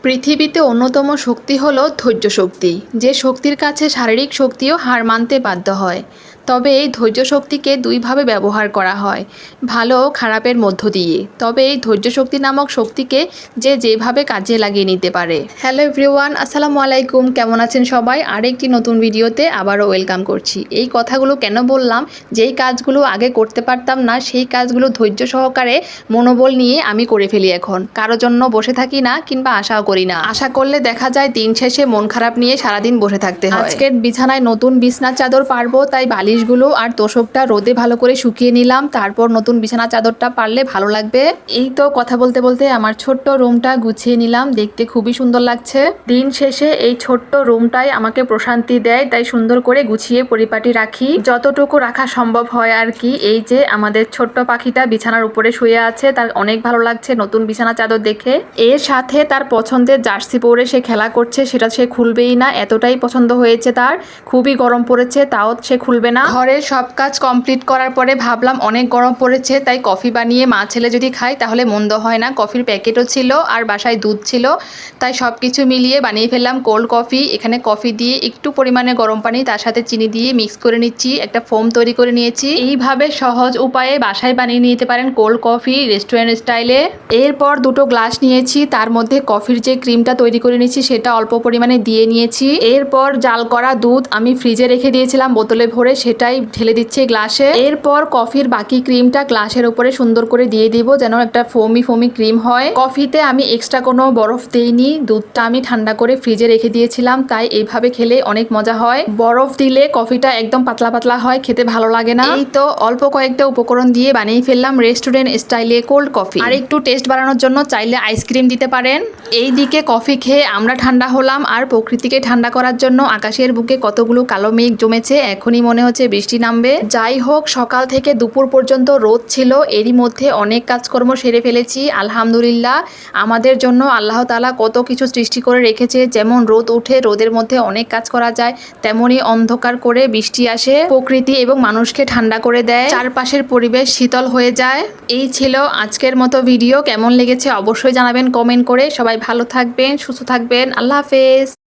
পৃথিবীতে অন্যতম শক্তি হলো ধৈর্য শক্তি, যে শক্তির কাছে শারীরিক শক্তিও হার মানতে বাধ্য হয়। তবে এই ধৈর্য শক্তিকে দুইভাবে ব্যবহার করা হয়, ভালো ও খারাপের মধ্য দিয়ে। তবে এই ধৈর্য শক্তি নামক শক্তিকে যে যেভাবে কাজে লাগিয়ে নিতে পারে। হ্যালো এভরিওয়ান, আসসালামু আলাইকুম। কেমন আছেন সবাই? আরেকটি নতুন ভিডিওতে আবারও ওয়েলকাম করছি। এই কথাগুলো কেন বললাম, যেই কাজগুলো আগে করতে পারতাম না সেই কাজগুলো ধৈর্য সহকারে মনোবল নিয়ে আমি করে ফেলি। এখন কারোর জন্য বসে থাকি না, কিংবা আশাও করি না। আশা করলে দেখা যায় দিন শেষে মন খারাপ নিয়ে সারাদিন বসে থাকতে হয়। আজকের বিছানায় নতুন বিছানার চাদর পারবো, তাই বালিশগুলো আর তোষকটা রোদে ভালো করে শুকিয়ে নিলাম। তারপর নতুন বিছানার চাদরটা পারলে ভালো লাগবে। এই তো কথা বলতে বলতে আমার ছোট্ট রুমটা গুছিয়ে নিলাম, দেখতে খুবই সুন্দর লাগছে। দিন শেষে এই ছোট্ট রুমটাই আমাকে প্রশান্তি দেয়, তাই সুন্দর করে গুছিয়ে পরিপাটি রাখি, যতটুকু রাখা সম্ভব হয় আর কি। এই যে আমাদের ছোট্ট পাখিটা বিছানার উপরে শুয়ে আছে, তার অনেক ভালো লাগছে নতুন বিছানা চাদর দেখে। এর সাথে তার পছন্দের জার্সি পরে সে খেলা করছে, সেটা সে খুলবেই না, এতটাই পছন্দ হয়েছে তার। খুবই গরম পড়েছে, তাও সে খুলবে না। ঘরের সব কাজ কমপ্লিট করার পরে ভাবলাম অনেক গরম পড়েছে, তাই কফি বানিয়ে মা ছেলে যদি খাই তাহলে মন্দ হয় না। কফির প্যাকেটও ছিল আর বাসায় দুধ ছিল, তাই সব কিছু মিলিয়ে বানিয়ে ফেললাম কোল্ড কফি। এখানে কফি দিয়ে একটু পরিমাণে গরম পানি, তার সাথে চিনি দিয়ে মিক্স করে নিচ্ছি, একটা ফোম তৈরি করে নিয়েছি। এইভাবে সহজ উপায়ে বাসায় বানিয়ে নিতে পারেন কোল্ড কফি রেস্টুরেন্ট স্টাইলে। এরপর দুটো গ্লাস নিয়েছি, তার মধ্যে কফির যে ক্রিমটা তৈরি করে নিয়েছি সেটা অল্প পরিমাণে দিয়ে নিয়েছি। এরপর জাল করা দুধ আমি ফ্রিজে রেখে দিয়েছিলাম বোতলে ভরে, সেটাই ঢেলে দিচ্ছি গ্লাসে। এরপর কফির বাকি ক্রিমটা গ্লাসের উপরে সুন্দর করে দিয়ে দিব, যেন একটা ফোমি ফোমি ক্রিম হয়। কফিতে আমি এক্সট্রা কোনো বরফ দেইনি, দুধটা আমি ঠান্ডা করে ফ্রিজে রেখে দিয়েছিলাম, তাই এইভাবে খেলে অনেক মজা হয়। বরফ দিলে কফিটা একদম পাতলা পাতলা হয়, খেতে ভালো লাগে না। এই তো অল্প কয়েকটা উপকরণ দিয়ে বানিয়ে ফেললাম রেস্টুরেন্ট স্টাইলে কোল্ড কফি। আর একটু টেস্ট বাড়ানোর জন্য চাইলে আইসক্রিম দিতে পারেন। এইদিকে কফি খেয়ে আমরা ঠান্ডা হলাম, আর প্রকৃতিকে ঠান্ডা করার জন্য আকাশের বুকে কতগুলো কালো মেঘ জমেছে, এখনই মনে হচ্ছে বৃষ্টি নামবে। যাই হোক, সকাল থেকে দুপুর পর্যন্ত রোদ ছিল, এরই মধ্যে অনেক কাজকর্ম সেরে ফেলেছি আলহামদুলিল্লাহ। আমাদের জন্য আল্লাহ তাআলা কত কিছু সৃষ্টি করে রেখেছে, যেমন রোদ উঠে রোদের মধ্যে অনেক কাজ করা যায়, তেমনি অন্ধকার করে বৃষ্টি আসে, প্রকৃতি এবং মানুষকে ঠান্ডা করে দেয়, চারপাশের পরিবেশ শীতল হয়ে যায়। এই ছিল আজকের মতো ভিডিও। কেমন লেগেছে অবশ্যই জানাবেন কমেন্ট করে। সবাই ভালো থাকবেন, সুস্থ থাকবেন। আল্লাহ হাফেজ।